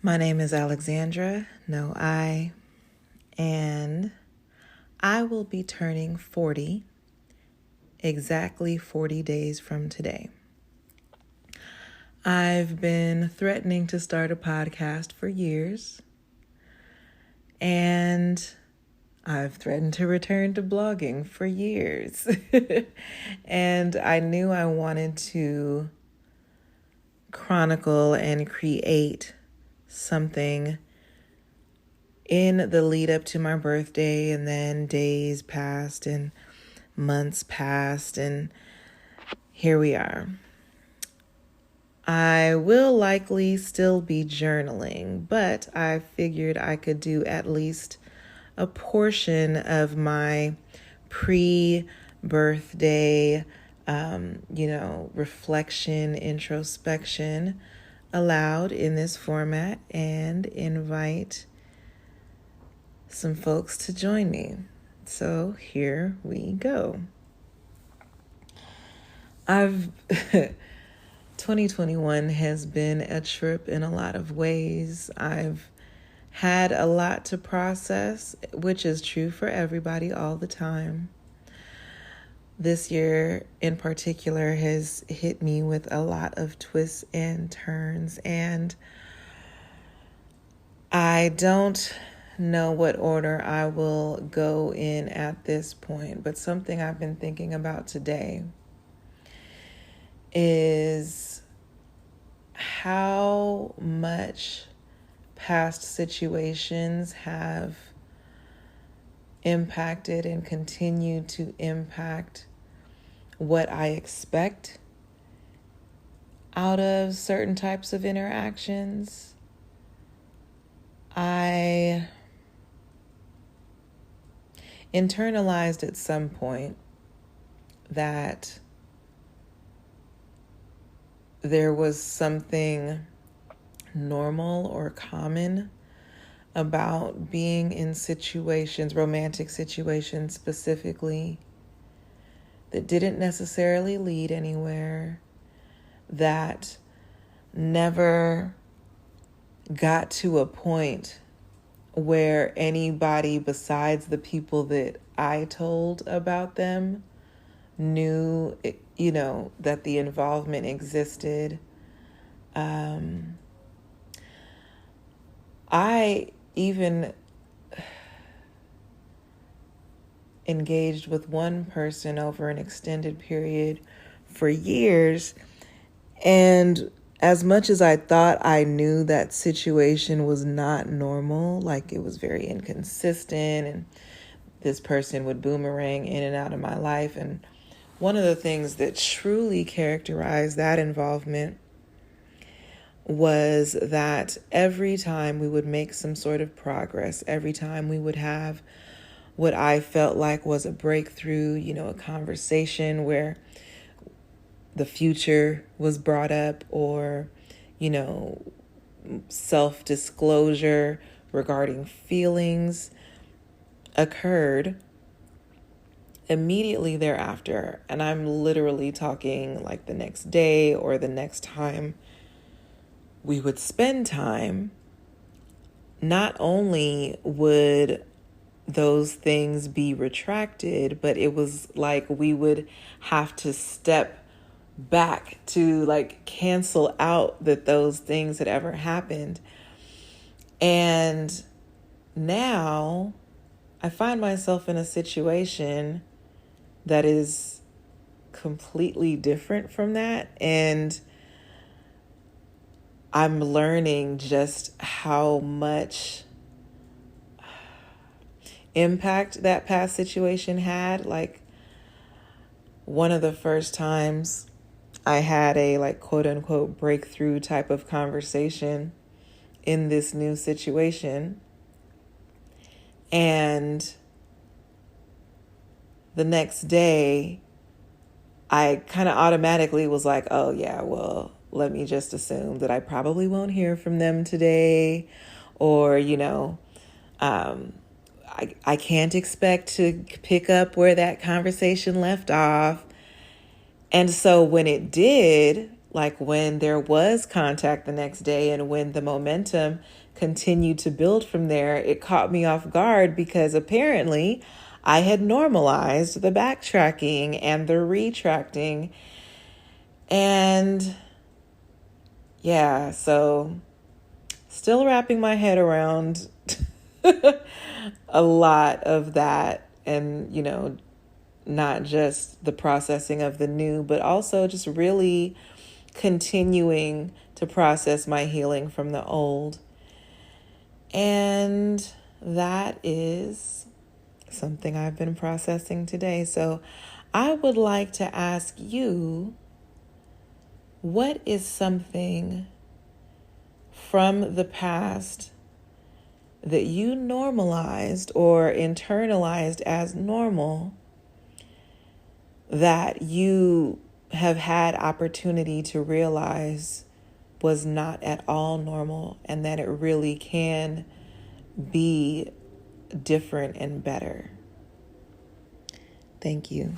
My name is Alexandra, and I will be turning 40 exactly 40 days from today. I've been threatening to start a podcast for years, and I've threatened to return to blogging for years. And I knew I wanted to chronicle and create something in the lead up to my birthday, and then days passed and months passed, and here we are. I will likely still be journaling, but I figured I could do at least a portion of my pre-birthday, reflection, introspection aloud in this format and invite some folks to join me. So here we go. 2021 has been a trip in a lot of ways. I've had a lot to process, which is true for everybody all the time. This year in particular has hit me with a lot of twists and turns, and I don't know what order I will go in at this point, but something I've been thinking about today is how much past situations have impacted and continue to impact what I expect out of certain types of interactions. I internalized at some point that there was something normal or common about being in situations, romantic situations specifically, that didn't necessarily lead anywhere, that never got to a point where anybody besides the people that I told about them knew, that the involvement existed. I even engaged with one person over an extended period for years, and as much as I thought I knew that situation was not normal, like it was very inconsistent and this person would boomerang in and out of my life. And one of the things that truly characterized that involvement was that every time we would make some sort of progress, every time we would have what I felt like was a breakthrough, a conversation where the future was brought up, or, self-disclosure regarding feelings occurred immediately thereafter. And I'm literally talking like the next day or the next time we would spend time. Not only would those things be retracted, but it was like we would have to step back to like cancel out that those things had ever happened. And now I find myself in a situation that is completely different from that, and I'm learning just how much impact that past situation had. Like, one of the first times I had a like quote unquote breakthrough type of conversation in this new situation, and the next day I kind of automatically was like, oh yeah, well, let me just assume that I probably won't hear from them today, or, I can't expect to pick up where that conversation left off. And so when it did, like when there was contact the next day and when the momentum continued to build from there, it caught me off guard because apparently I had normalized the backtracking and the retracting. And yeah, so still wrapping my head around a lot of that, and, not just the processing of the new, but also just really continuing to process my healing from the old. And that is something I've been processing today. So I would like to ask you, what is something from the past that you normalized or internalized as normal that you have had opportunity to realize was not at all normal, and that it really can be different and better? Thank you.